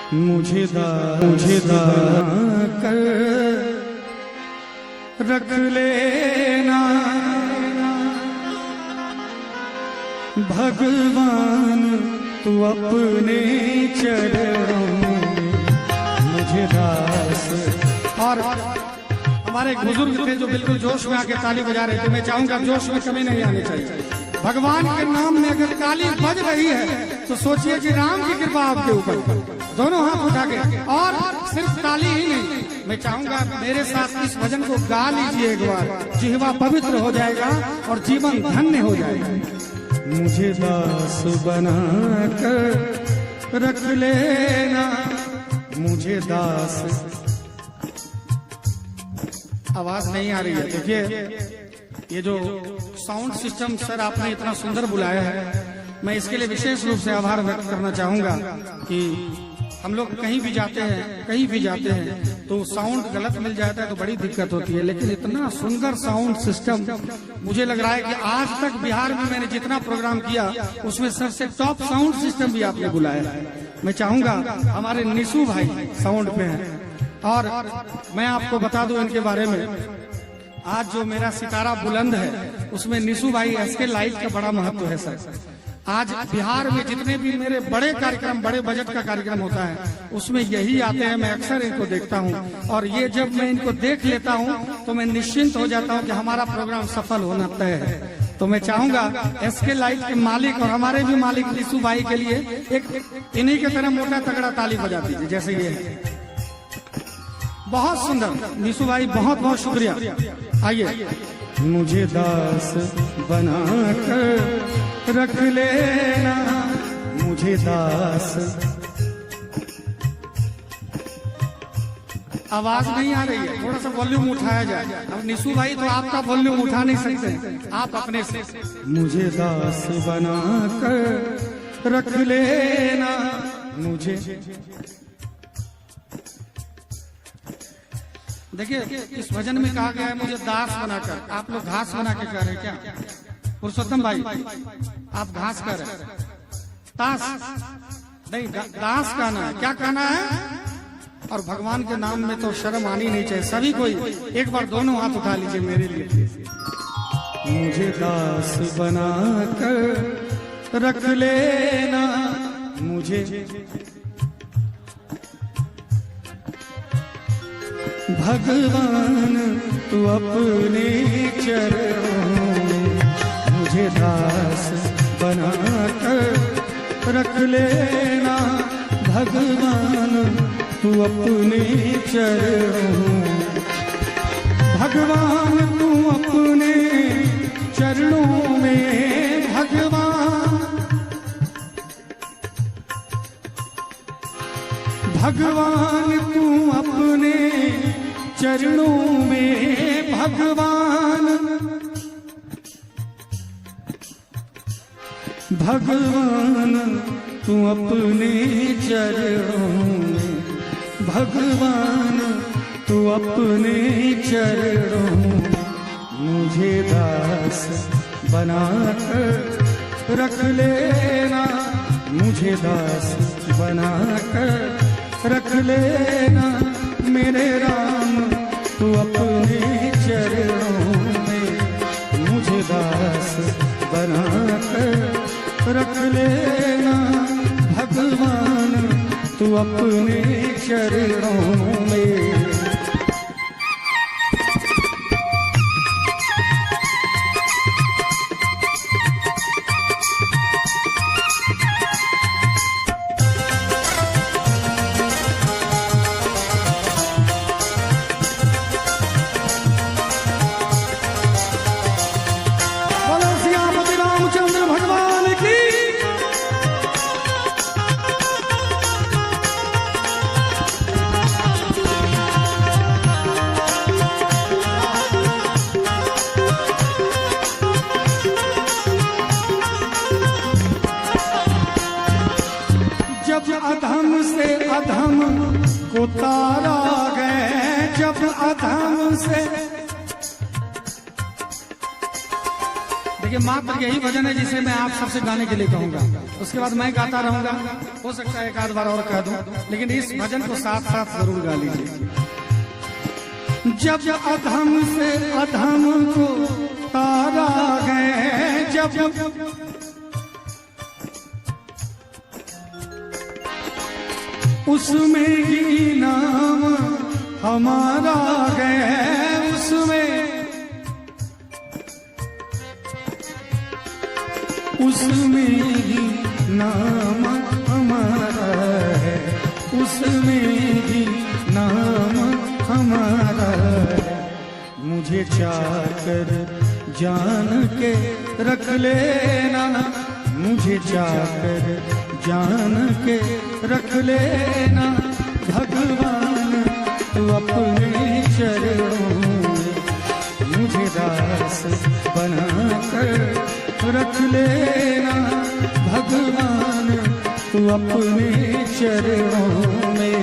मुझे दा कर रख लेना भगवान तू अपने चरणों में मुझे दास। और हमारे एक बुजुर्ग थे जो बिल्कुल जोश में आके ताली बजा रहे थे। मैं चाहूंगा जोश में कमी नहीं आनी चाहिए। भगवान के नाम में अगर ताली बज रही है तो सोचिए कि राम की कृपा आपके ऊपर। दोनों हाथ उठा के, और सिर्फ ताली ही नहीं, मैं चाहूंगा मेरे साथ इस भजन को गा लीजिए एक बार। जिह्वा पवित्र हो जाएगा और जीवन धन्य हो जाएगा। मुझे दास बना कर रख लेना मुझे दास। आवाज नहीं आ रही है। देखिए ये जो साउंड सिस्टम सर आपने इतना सुंदर बुलाया है, मैं इसके लिए विशेष रूप से आभार व्यक्त करना चाहूंगा कि हम लोग कहीं भी जाते हैं तो साउंड गलत मिल जाता है तो बड़ी दिक्कत होती है। लेकिन इतना सुंदर साउंड सिस्टम, मुझे लग रहा है कि आज तक बिहार में मैंने जितना प्रोग्राम किया उसमें सबसे टॉप साउंड सिस्टम भी आपने बुलाया है। मैं चाहूंगा हमारे निशु भाई साउंड पे हैं, और मैं आपको बता दूं इनके बारे में। आज जो मेरा सितारा बुलंद है उसमें निशु भाई एसके लाइट का बड़ा महत्व है सर। आज बिहार में जितने भी मेरे बड़े कार्यक्रम, बड़े बजट का कार्यक्रम होता है उसमें यही आते हैं। मैं अक्सर इनको देखता हूं, और ये जब मैं इनको देख लेता हूं तो मैं निश्चिंत हो जाता हूं कि हमारा प्रोग्राम सफल होना तय है। तो मैं चाहूंगा एसके लाइट के मालिक और हमारे भी मालिक निशु भाई के लिए एक इन्हीं की तरह मोटा तगड़ा ताली बजा दीजिए जैसे ये है। बहुत सुंदर निशु भाई, बहुत बहुत शुक्रिया। आइए। मुझे दास बना कर रख लेना मुझे दास। आवाज नहीं आ रही है, थोड़ा सा वॉल्यूम उठाया जाए। अब निशु भाई तो आपका वॉल्यूम उठा नहीं सकते, आप अपने से। मुझे दास बना कर रख लेना मुझे। देखिए इस भजन में कहा गया है मुझे दास बनाकर। आप लोग घास बना के कह रहे हैं क्या? पुरुषोत्तम भाई आप घास कह रहे हैं, दास नहीं, दास कहना है। क्या कहना है? और भगवान के नाम में तो शर्म आनी नहीं चाहिए सभी कोई। एक बार दोनों हाथ उठा लीजिए मेरे लिए। मुझे दास बना कर रख लेना मुझे। भगवान तू अपने चरणों में मुझे दास बना कर रख लेना। भगवान तू अपने चरणों में, भगवान तू अपने चरणों में, भगवान तू अपने चरणों में, भगवान तू अपने चरणों में, भगवान तू अपने चरणों में मुझे दास बना कर रख लेना मुझे दास बना कर रख लेना। मेरे राम तू अपने चरणों में मुझे दास बना कर रख लेना। भगवान तू अपने चरणों में। जब अधम से अधम को तारा गए, जब अधम से देखिए मात्र यही भजन है जिसे मैं आप सबसे गाने के लिए कहूंगा। उसके बाद मैं गाता रहूंगा, हो सकता है एक आध बार और कह दूं, लेकिन इस भजन को साथ साथ जरूर गा लीजिए। जब अधम से अधम को तारा है, जब उसमें ही नाम हमारा है, उसमें ही नाम हमारा है, उसमें ही नाम हमारा है। मुझे चाकर जान के रख लेना, मुझे चाकर जान के रख लेना, भगवान तू अपने चरणों में मुझे दास बनाकर रख लेना, भगवान तू अपने चरणों में।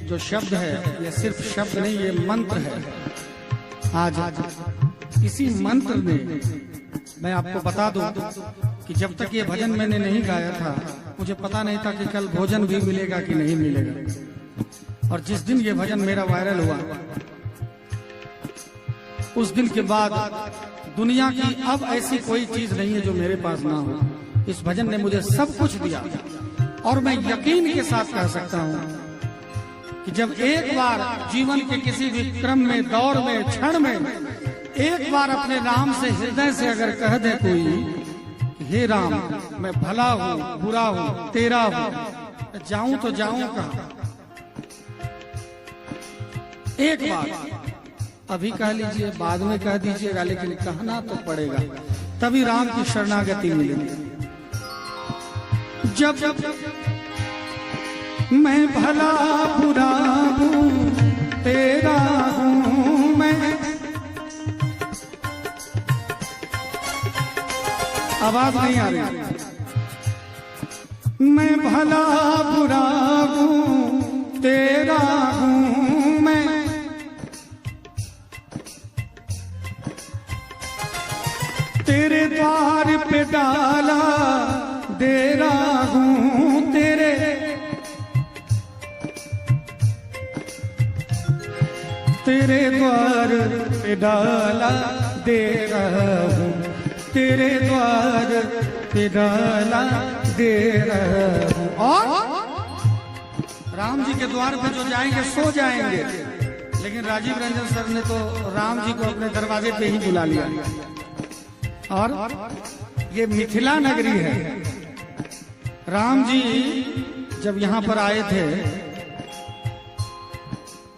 जो शब्द है ये सिर्फ शब्द नहीं, ये मंत्र है। आज इसी मंत्र ने, मैं आपको बता दूं कि जब तक ये भजन मैंने नहीं गाया था मुझे पता नहीं था कि कल भोजन भी मिलेगा कि नहीं मिलेगा। और जिस दिन ये भजन मेरा वायरल हुआ उस दिन के बाद दुनिया की अब ऐसी कोई चीज नहीं है जो मेरे पास ना हो। इस भजन ने मुझे सब कुछ दिया और मैं यकीन के साथ कह सकता हूँ कि जब एक बार जीवन के किसी भी क्रम में, दौर में, क्षण में एक बार अपने राम से हृदय से अगर कह दे कोई, हे राम मैं भला हूँ, बुरा हूँ, तेरा हूँ, जाऊं तो जाऊं कहाँ। एक बार अभी कह लीजिए, बाद में कह दीजिएगा, लेकिन कहना तो पड़ेगा, तभी राम की शरणागति मिलेगी। जब मैं भला बुरा हूँ, तेरा हूँ मैं। आवाज नहीं आ रही। मैं भला बुरा हूँ, तेरा हूँ मैं। तेरे द्वार पे डाला डेरा हूँ, तेरे द्वार पे डाला डेरा हूँ, तेरे द्वार पे डाला डेरा हूँ। और राम जी के द्वार पे जो जाएंगे सो जाएंगे, लेकिन राजीव रंजन सर ने तो राम जी को अपने दरवाजे पे ही बुला लिया। और ये मिथिला नगरी है। राम जी जब यहाँ पर आए थे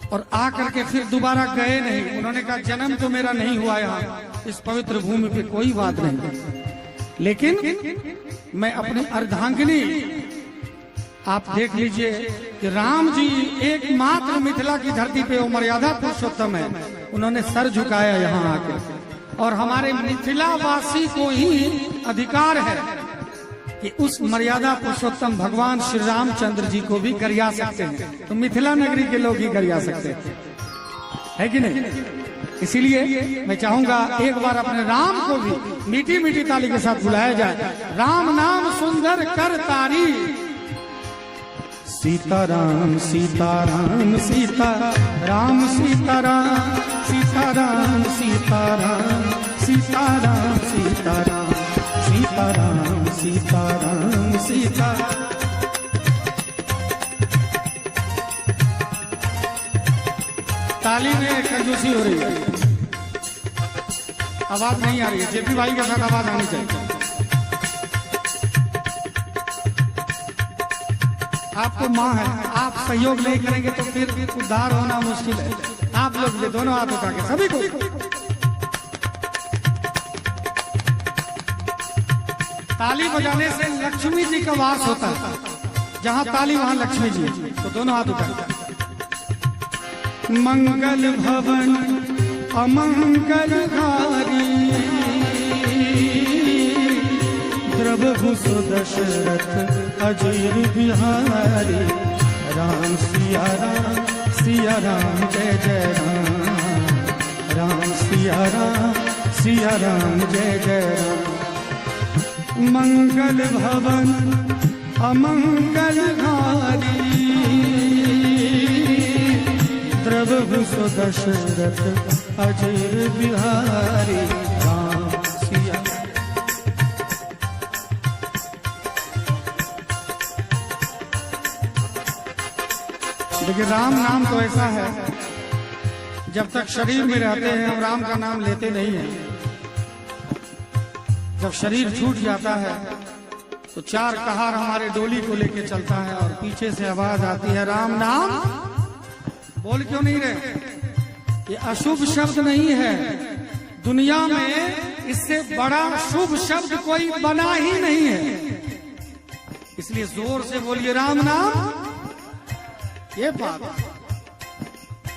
और आकर के फिर दोबारा गए नहीं, उन्होंने कहा जन्म तो मेरा नहीं हुआ यहाँ इस पवित्र भूमि पे, कोई बात नहीं, लेकिन मैं अपनी अर्धांगिनी, आप देख लीजिए कि राम जी एकमात्र मिथिला की धरती पे वो मर्यादा पुरुषोत्तम है, उन्होंने सर झुकाया यहाँ आकर। और हमारे मिथिला वासी को ही अधिकार है कि उस मर्यादा पुरुषोत्तम भगवान श्री रामचंद्र जी को भी गरिया सकते हैं, तो मिथिला नगरी के लोग ही गरिया सकते हैं, है कि नहीं। इसीलिए मैं चाहूंगा एक बार अपने राम को भी मीठी मीठी ताली के साथ बुलाया जाए। राम नाम सुंदर कर तारी, सीताराम सीताराम सीताराम सीताराम सीताराम सीताराम सीताराम सीताराम सीताराम सीताराम सीताराम। ताली में कंजूसी हो रही है, आवाज नहीं आ रही है। जेपी भाई के साथ आवाज आनी चाहिए। आपको माँ है, आप सहयोग नहीं करेंगे तो फिर उद्धार होना मुश्किल है। आप लोग ये दोनों हाथ उठा के सभी को ताली बजाने से लक्ष्मी जी का वास होता है। जहां ताली वहां लक्ष्मी जी, तो दोनों हाथ उठा के मंगल भवन अमंगलहारी, द्रवहु सुदशरथ अजय बिहारी। राम सिया राम जय जय राम, राम सिया राम जय जय राम। मंगल भवन अमंगलहारी, द्रवहु सुदशरथ अजय बिहारी। राम सिया। देखिए राम नाम तो ऐसा है, जब तक शरीर में रहते हैं हम राम का नाम लेते नहीं हैं। जब शरीर छूट जाता है तो चार कहार हमारे डोली को लेके चलता है और पीछे से आवाज आती है राम नाम। बोल क्यों नहीं रहे? ये अशुभ शब्द नहीं है, दुनिया में इससे बड़ा शुभ शब्द कोई बना ही नहीं है। इसलिए जोर से बोलिए राम नाम। ये बात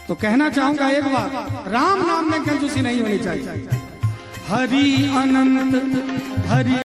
तो कहना चाहूंगा एक बार, राम नाम में कंजूसी नहीं होनी चाहिए। हरि अनंत हरि